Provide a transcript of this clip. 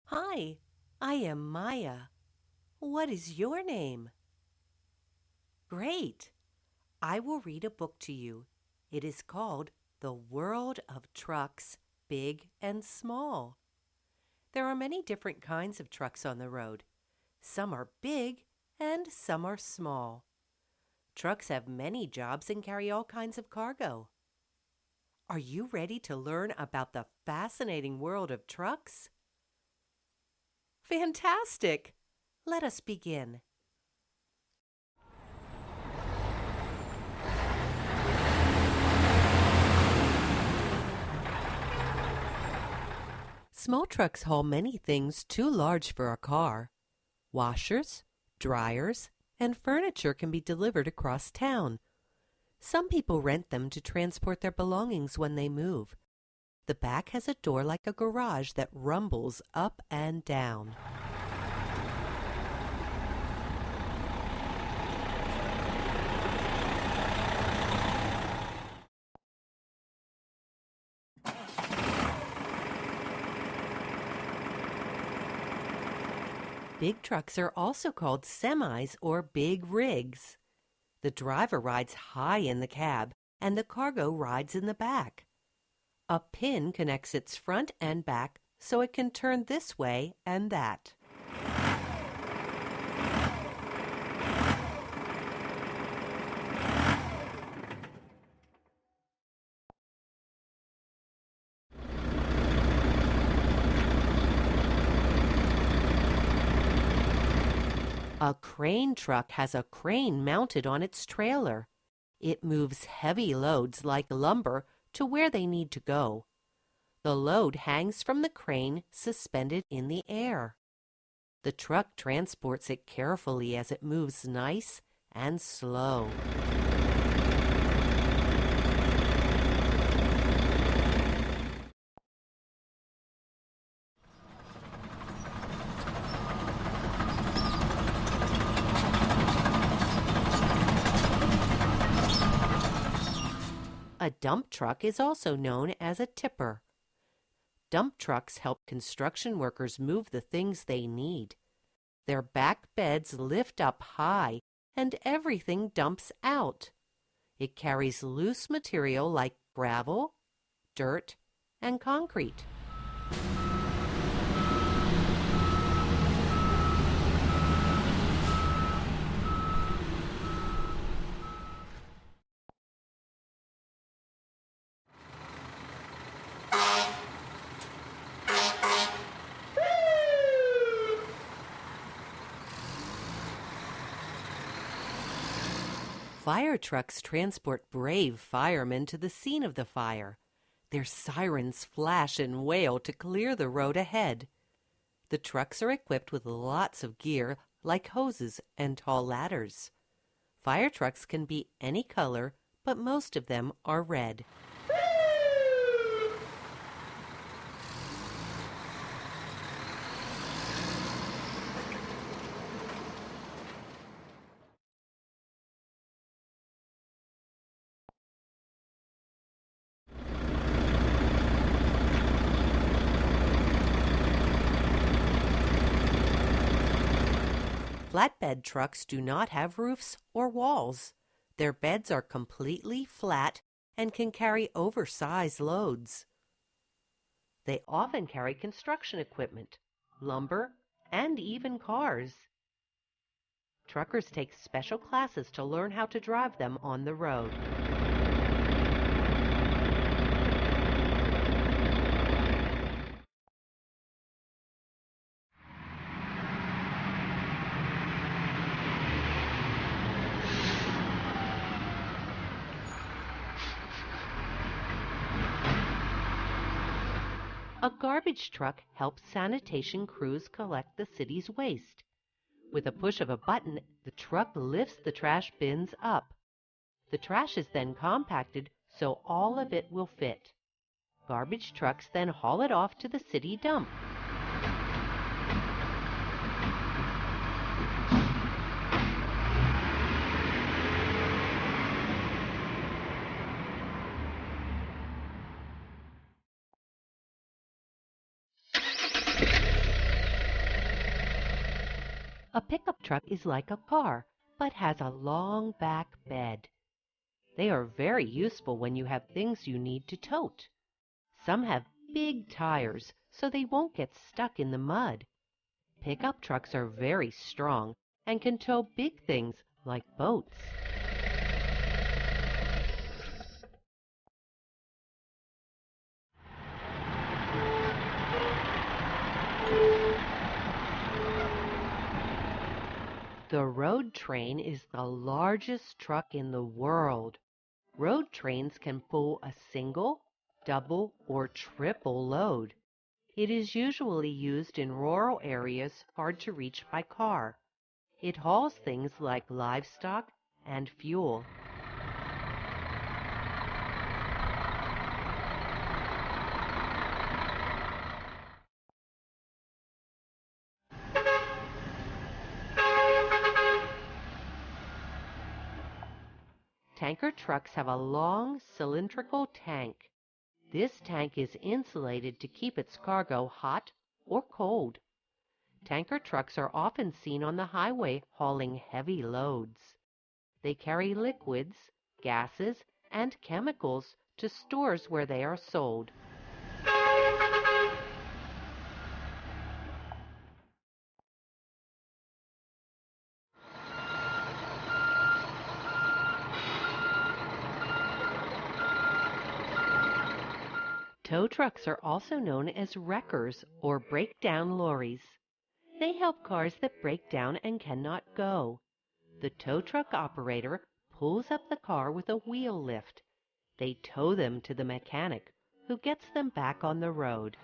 Hi, I am Maya. What is your name? Great. I will read a book to you. It is called The World of Trucks, Big and Small. There are many different kinds of trucks on the road. Some are big and some are small. Trucks have many jobs and carry all kinds of cargo. Are you ready to learn about the fascinating world of trucks? Fantastic! Let us begin. Small trucks haul many things too large for a car. Washers, dryers, and furniture can be delivered across town. Some people rent them to transport their belongings when they move. The back has a door like a garage that rumbles up and down. Big trucks are also called semis or big rigs. The driver rides high in the cab and the cargo rides in the back. A pin connects its front and back so it can turn this way and that. A crane truck has a crane mounted on its trailer. It moves heavy loads like lumber to where they need to go. The load hangs from the crane suspended in the air. The truck transports it carefully as it moves nice and slow. A dump truck is also known as a tipper. Dump trucks help construction workers move the things they need. Their back beds lift up high and everything dumps out. It carries loose material like gravel, dirt, and concrete. Fire trucks transport brave firemen to the scene of the fire. Their sirens flash and wail to clear the road ahead. The trucks are equipped with lots of gear like hoses and tall ladders. Fire trucks can be any color, but most of them are red. Flatbed trucks do not have roofs or walls. Their beds are completely flat and can carry oversized loads. They often carry construction equipment, lumber, and even cars. Truckers take special classes to learn how to drive them on the road. A garbage truck helps sanitation crews collect the city's waste. With a push of a button, the truck lifts the trash bins up. The trash is then compacted so all of it will fit. Garbage trucks then haul it off to the city dump. A pickup truck is like a car, but has a long back bed. They are very useful when you have things you need to tote. Some have big tires so they won't get stuck in the mud. Pickup trucks are very strong and can tow big things like boats. The road train is the largest truck in the world. Road trains can pull a single, double, or triple load. It is usually used in rural areas hard to reach by car. It hauls things like livestock and fuel. Tanker trucks have a long cylindrical tank. This tank is insulated to keep its cargo hot or cold. Tanker trucks are often seen on the highway hauling heavy loads. They carry liquids, gases, and chemicals to stores where they are sold. Tow trucks are also known as wreckers or breakdown lorries. They help cars that break down and cannot go. The tow truck operator pulls up the car with a wheel lift. They tow them to the mechanic, who gets them back on the road.